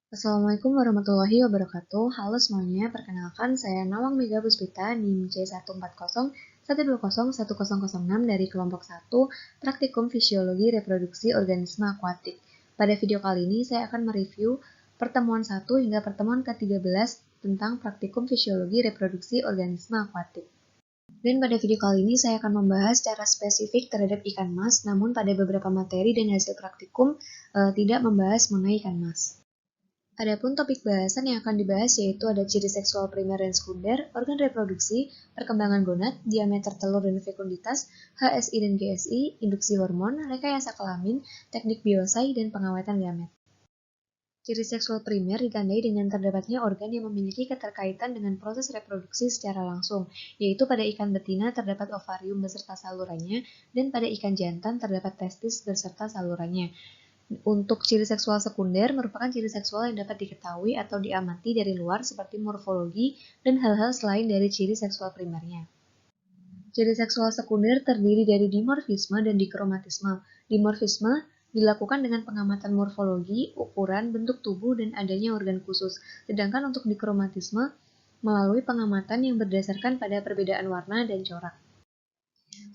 Assalamualaikum warahmatullahi wabarakatuh. Halo semuanya, perkenalkan saya Nawang Mega Puspita NIM C14012010006 dari kelompok 1 Praktikum Fisiologi Reproduksi Organisme Akuatik. Pada video kali ini saya akan mereview pertemuan 1 hingga pertemuan ke-13 tentang Praktikum Fisiologi Reproduksi Organisme Akuatik. Dan pada video kali ini saya akan membahas secara spesifik terhadap ikan mas, namun pada beberapa materi dan hasil praktikum tidak membahas mengenai ikan mas. Adapun topik bahasan yang akan dibahas yaitu ada ciri seksual primer dan sekunder, organ reproduksi, perkembangan gonad, diameter telur dan fekunditas, HSI dan GSI, induksi hormon, rekayasa kelamin, teknik biosai, dan pengawetan gamet. Ciri seksual primer ditandai dengan terdapatnya organ yang memiliki keterkaitan dengan proses reproduksi secara langsung, yaitu pada ikan betina terdapat ovarium beserta salurannya, dan pada ikan jantan terdapat testis beserta salurannya. Untuk ciri seksual sekunder merupakan ciri seksual yang dapat diketahui atau diamati dari luar seperti morfologi dan hal-hal selain dari ciri seksual primernya. Ciri seksual sekunder terdiri dari dimorfisme dan dikromatisme. Dimorfisme dilakukan dengan pengamatan morfologi, ukuran, bentuk tubuh, dan adanya organ khusus. Sedangkan untuk dikromatisme melalui pengamatan yang berdasarkan pada perbedaan warna dan corak.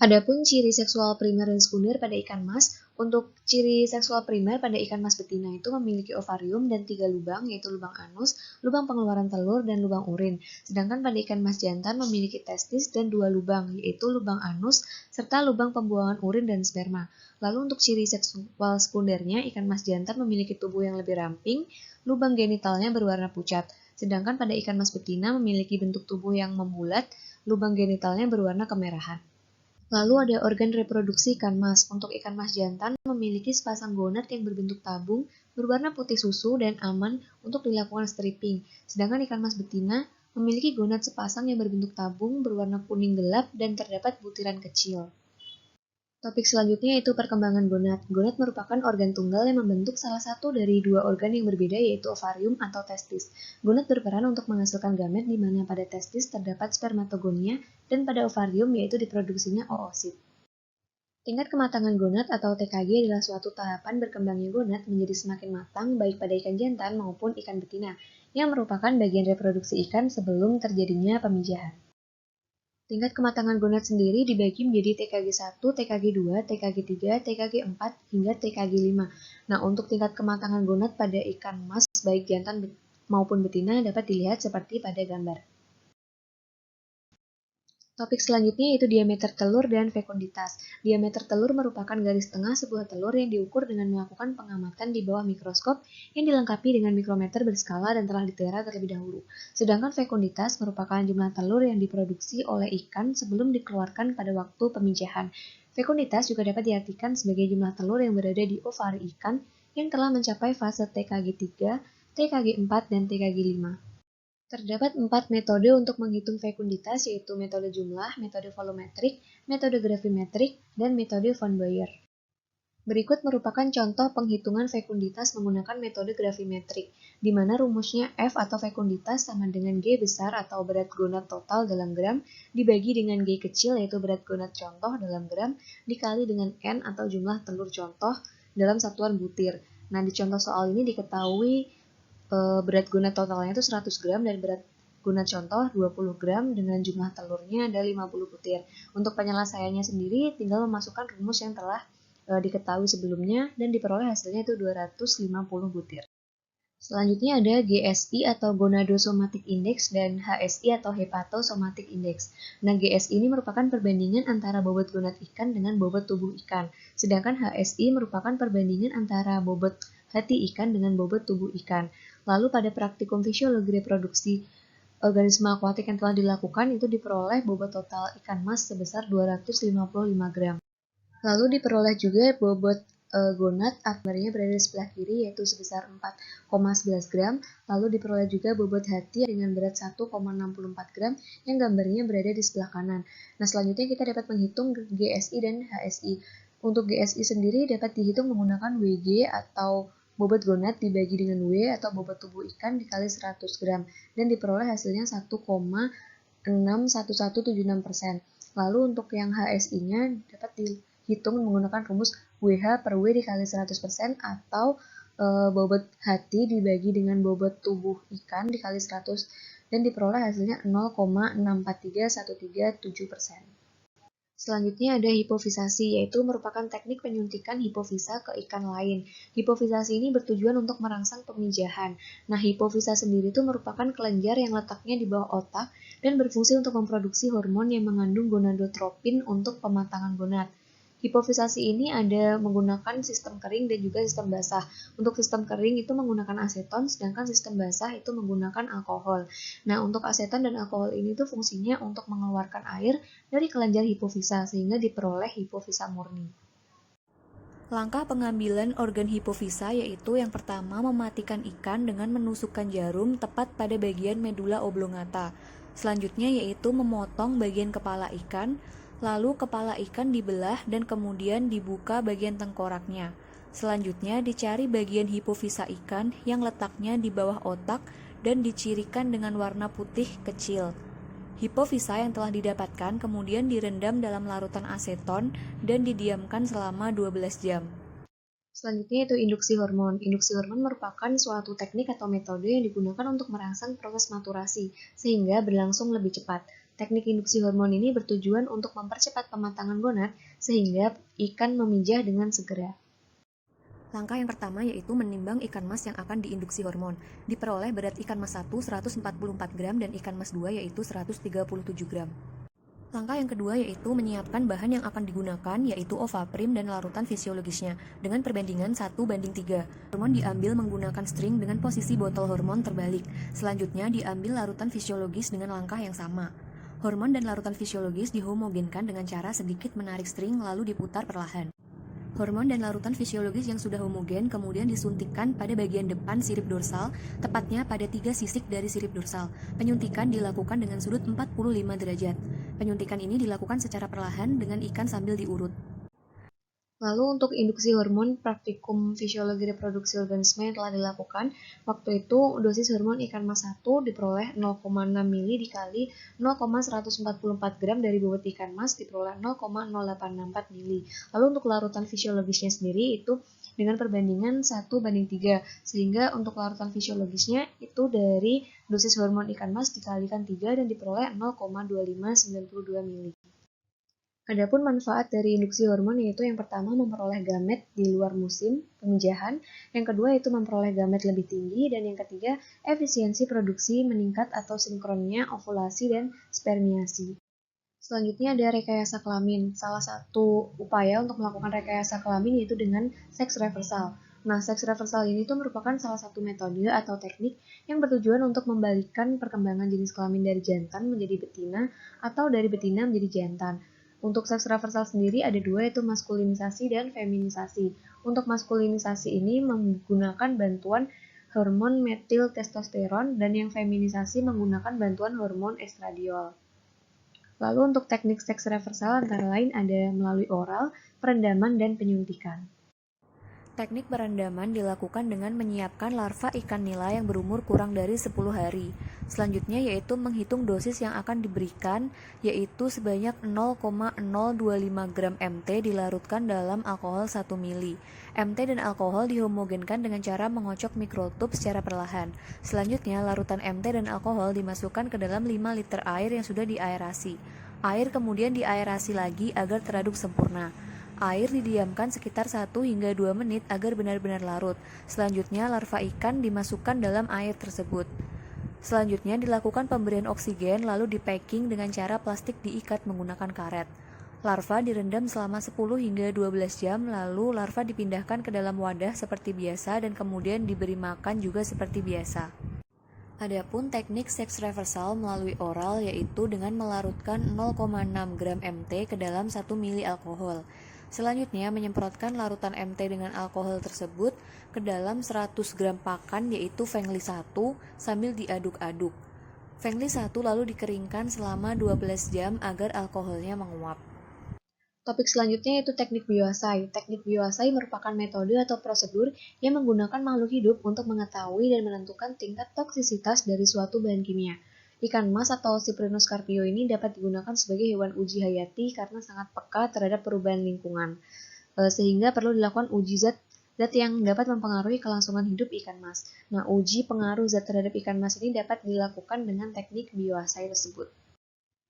Adapun ciri seksual primer dan sekunder pada ikan mas, untuk ciri seksual primer pada ikan mas betina itu memiliki ovarium dan 3 lubang, yaitu lubang anus, lubang pengeluaran telur, dan lubang urin. Sedangkan pada ikan mas jantan memiliki testis dan 2 lubang, yaitu lubang anus, serta lubang pembuangan urin dan sperma. Lalu untuk ciri seksual sekundernya, ikan mas jantan memiliki tubuh yang lebih ramping, lubang genitalnya berwarna pucat. Sedangkan pada ikan mas betina memiliki bentuk tubuh yang membulat, lubang genitalnya berwarna kemerahan. Lalu ada organ reproduksi ikan mas. Untuk ikan mas jantan memiliki sepasang gonad yang berbentuk tabung, berwarna putih susu dan aman untuk dilakukan stripping. Sedangkan ikan mas betina memiliki gonad sepasang yang berbentuk tabung, berwarna kuning gelap dan terdapat butiran kecil. Topik selanjutnya yaitu perkembangan gonad. Gonad merupakan organ tunggal yang membentuk salah satu dari dua organ yang berbeda yaitu ovarium atau testis. Gonad berperan untuk menghasilkan gamet di mana pada testis terdapat spermatogonia dan pada ovarium yaitu diproduksinya oosit. Tingkat kematangan gonad atau TKG adalah suatu tahapan berkembangnya gonad menjadi semakin matang baik pada ikan jantan maupun ikan betina, yang merupakan bagian reproduksi ikan sebelum terjadinya pemijahan. Tingkat kematangan gonad sendiri dibagi menjadi TKG1, TKG2, TKG3, TKG4, hingga TKG5. Nah, untuk tingkat kematangan gonad pada ikan mas baik jantan maupun betina dapat dilihat seperti pada gambar. Topik selanjutnya yaitu diameter telur dan fekunditas. Diameter telur merupakan garis tengah sebuah telur yang diukur dengan melakukan pengamatan di bawah mikroskop yang dilengkapi dengan mikrometer berskala dan telah ditelera terlebih dahulu. Sedangkan fekunditas merupakan jumlah telur yang diproduksi oleh ikan sebelum dikeluarkan pada waktu pemijahan. Fekunditas juga dapat diartikan sebagai jumlah telur yang berada di ovari ikan yang telah mencapai fase TKG3, TKG4, dan TKG5. Terdapat 4 metode untuk menghitung fekunditas yaitu metode jumlah, metode volumetrik, metode gravimetrik, dan metode von Baer. Berikut merupakan contoh penghitungan fekunditas menggunakan metode gravimetrik, di mana rumusnya F atau fekunditas sama dengan G besar atau berat gonad total dalam gram dibagi dengan G kecil yaitu berat gonad contoh dalam gram dikali dengan N atau jumlah telur contoh dalam satuan butir. Nah, di contoh soal ini diketahui berat gonad totalnya itu 100 gram dan berat gonad contoh 20 gram dengan jumlah telurnya ada 50 butir. Untuk penyelesaiannya sendiri tinggal memasukkan rumus yang telah diketahui sebelumnya dan diperoleh hasilnya itu 250 butir. Selanjutnya ada GSI atau Gonadosomatic Index dan HSI atau Hepatosomatic Index. Nah, GSI ini merupakan perbandingan antara bobot gonad ikan dengan bobot tubuh ikan. Sedangkan HSI merupakan perbandingan antara bobot hati ikan dengan bobot tubuh ikan. Lalu pada praktikum fisiologi reproduksi organisme akuatik yang telah dilakukan itu diperoleh bobot total ikan mas sebesar 255 gram. Lalu diperoleh juga bobot gonad gambarnya berada di sebelah kiri yaitu sebesar 4,11 gram. Lalu diperoleh juga bobot hati dengan berat 1,64 gram yang gambarnya berada di sebelah kanan. Nah, selanjutnya kita dapat menghitung GSI dan HSI. Untuk GSI sendiri dapat dihitung menggunakan WG atau bobot gonad dibagi dengan W atau bobot tubuh ikan dikali 100 gram dan diperoleh hasilnya 1,61176%. Lalu untuk yang HSI-nya dapat dihitung menggunakan rumus WH per W dikali 100% atau bobot hati dibagi dengan bobot tubuh ikan dikali 100 dan diperoleh hasilnya 0,6431377%. Selanjutnya ada hipofisasi, yaitu merupakan teknik penyuntikan hipofisa ke ikan lain. Hipofisasi ini bertujuan untuk merangsang pemijahan. Nah, hipofisa sendiri itu merupakan kelenjar yang letaknya di bawah otak dan berfungsi untuk memproduksi hormon yang mengandung gonadotropin untuk pematangan gonad. Hipofisasi ini ada menggunakan sistem kering dan juga sistem basah. Untuk sistem kering itu menggunakan aseton, sedangkan sistem basah itu menggunakan alkohol. Nah, untuk aseton dan alkohol ini tuh fungsinya untuk mengeluarkan air dari kelenjar hipofisa sehingga diperoleh hipofisa murni. Langkah pengambilan organ hipofisa yaitu yang pertama mematikan ikan dengan menusukkan jarum tepat pada bagian medula oblongata. Selanjutnya yaitu memotong bagian kepala ikan, lalu kepala ikan dibelah dan kemudian dibuka bagian tengkoraknya. Selanjutnya dicari bagian hipofisa ikan yang letaknya di bawah otak dan dicirikan dengan warna putih kecil. Hipofisa yang telah didapatkan kemudian direndam dalam larutan aseton dan didiamkan selama 12 jam. Selanjutnya itu induksi hormon. Induksi hormon merupakan suatu teknik atau metode yang digunakan untuk merangsang proses maturasi, sehingga berlangsung lebih cepat. Teknik induksi hormon ini bertujuan untuk mempercepat pematangan gonad, sehingga ikan memijah dengan segera. Langkah yang pertama yaitu menimbang ikan mas yang akan diinduksi hormon. Diperoleh berat ikan mas 1 144 gram dan ikan mas 2 yaitu 137 gram. Langkah yang kedua yaitu menyiapkan bahan yang akan digunakan yaitu ovaprim dan larutan fisiologisnya dengan perbandingan 1:3. Hormon diambil menggunakan string dengan posisi botol hormon terbalik. Selanjutnya diambil larutan fisiologis dengan langkah yang sama. Hormon dan larutan fisiologis dihomogenkan dengan cara sedikit menarik string lalu diputar perlahan. Hormon dan larutan fisiologis yang sudah homogen kemudian disuntikkan pada bagian depan sirip dorsal, tepatnya pada 3 sisik dari sirip dorsal. Penyuntikan dilakukan dengan sudut 45 derajat. Penyuntikan ini dilakukan secara perlahan dengan ikan sambil diurut. Lalu untuk induksi hormon praktikum fisiologi reproduksi organisme yang telah dilakukan, waktu itu dosis hormon ikan mas 1 diperoleh 0,6 ml dikali 0,144 gram dari bobot ikan mas diperoleh 0,0864 ml. Lalu untuk larutan fisiologisnya sendiri itu dengan perbandingan 1:3, sehingga untuk larutan fisiologisnya itu dari dosis hormon ikan mas dikalikan 3 dan diperoleh 0,2592 ml. Adapun manfaat dari induksi hormon yaitu yang pertama memperoleh gamet di luar musim pemijahan, yang kedua yaitu memperoleh gamet lebih tinggi, dan yang ketiga efisiensi produksi meningkat atau sinkronnya ovulasi dan spermiasi. Selanjutnya ada rekayasa kelamin. Salah satu upaya untuk melakukan rekayasa kelamin yaitu dengan seks reversal. Nah, seks reversal ini tuh merupakan salah satu metode atau teknik yang bertujuan untuk membalikkan perkembangan jenis kelamin dari jantan menjadi betina atau dari betina menjadi jantan. Untuk seks reversal sendiri ada dua, yaitu maskulinisasi dan feminisasi. Untuk maskulinisasi ini menggunakan bantuan hormon metil testosteron dan yang feminisasi menggunakan bantuan hormon estradiol. Lalu untuk teknik seks reversal antara lain ada melalui oral, perendaman, dan penyuntikan. Teknik perendaman dilakukan dengan menyiapkan larva ikan nila yang berumur kurang dari 10 hari. Selanjutnya yaitu menghitung dosis yang akan diberikan, yaitu sebanyak 0,025 gram MT dilarutkan dalam alkohol 1 ml. MT dan alkohol dihomogenkan dengan cara mengocok mikrotub secara perlahan. Selanjutnya larutan MT dan alkohol dimasukkan ke dalam 5 liter air yang sudah diaerasi. Air kemudian diaerasi lagi agar teraduk sempurna. Air didiamkan sekitar 1 hingga 2 menit agar benar-benar larut. Selanjutnya larva ikan dimasukkan dalam air tersebut. Selanjutnya dilakukan pemberian oksigen lalu dipacking dengan cara plastik diikat menggunakan karet. Larva direndam selama 10 hingga 12 jam lalu larva dipindahkan ke dalam wadah seperti biasa dan kemudian diberi makan juga seperti biasa. Adapun teknik seks reversal melalui oral yaitu dengan melarutkan 0,6 gram MT ke dalam 1 ml alkohol. Selanjutnya menyemprotkan larutan MT dengan alkohol tersebut ke dalam 100 gram pakan yaitu Fengli 1 sambil diaduk-aduk. Fengli 1 lalu dikeringkan selama 12 jam agar alkoholnya menguap. Topik selanjutnya yaitu teknik bioasai. Teknik bioasai merupakan metode atau prosedur yang menggunakan makhluk hidup untuk mengetahui dan menentukan tingkat toksisitas dari suatu bahan kimia. Ikan mas atau Cyprinus carpio ini dapat digunakan sebagai hewan uji hayati karena sangat peka terhadap perubahan lingkungan, sehingga perlu dilakukan uji zat zat yang dapat mempengaruhi kelangsungan hidup ikan mas. Nah, uji pengaruh zat terhadap ikan mas ini dapat dilakukan dengan teknik bioassay tersebut.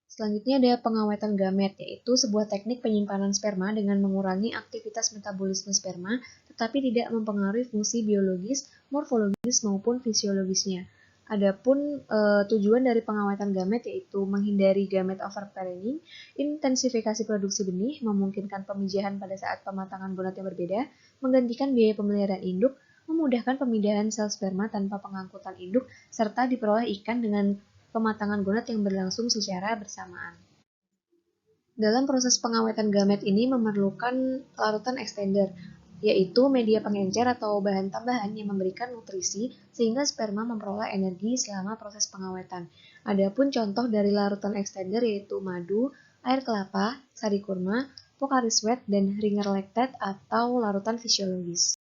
Selanjutnya ada pengawetan gamet, yaitu sebuah teknik penyimpanan sperma dengan mengurangi aktivitas metabolisme sperma, tetapi tidak mempengaruhi fungsi biologis, morfologis, maupun fisiologisnya. Adapun tujuan dari pengawetan gamet yaitu menghindari gamet overpairing, intensifikasi produksi benih, memungkinkan pemijahan pada saat pematangan gonad yang berbeda, menggantikan biaya pemeliharaan induk, memudahkan pemindahan sel sperma tanpa pengangkutan induk, serta diperoleh ikan dengan pematangan gonad yang berlangsung secara bersamaan. Dalam proses pengawetan gamet ini memerlukan larutan extender, yaitu media pengencer atau bahan tambahan yang memberikan nutrisi sehingga sperma memperoleh energi selama proses pengawetan. Adapun contoh dari larutan extender yaitu madu, air kelapa, sari kurma, Pocari Sweat, dan Ringer Lactate atau larutan fisiologis.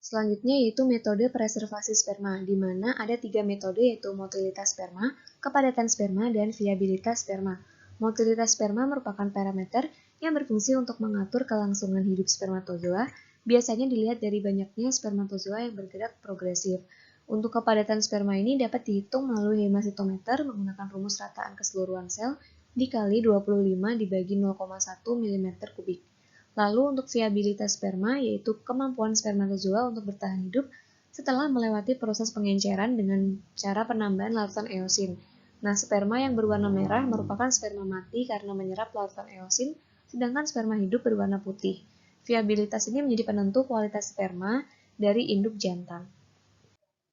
Selanjutnya yaitu metode preservasi sperma, di mana ada 3 metode yaitu motilitas sperma, kepadatan sperma, dan viabilitas sperma. Motilitas sperma merupakan parameter yang berfungsi untuk mengatur kelangsungan hidup spermatozoa, biasanya dilihat dari banyaknya spermatozoa yang bergerak progresif. Untuk kepadatan sperma ini dapat dihitung melalui hemasitometer menggunakan rumus rataan keseluruhan sel dikali 25 dibagi 0,1 mm3. Lalu untuk viabilitas sperma, yaitu kemampuan spermatozoa untuk bertahan hidup setelah melewati proses pengenceran dengan cara penambahan larutan eosin. Nah, sperma yang berwarna merah merupakan sperma mati karena menyerap larutan eosin, sedangkan sperma hidup berwarna putih. Viabilitas ini menjadi penentu kualitas sperma dari induk jantan.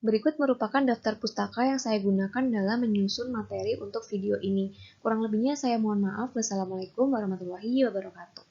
Berikut merupakan daftar pustaka yang saya gunakan dalam menyusun materi untuk video ini. Kurang lebihnya saya mohon maaf. Wassalamualaikum warahmatullahi wabarakatuh.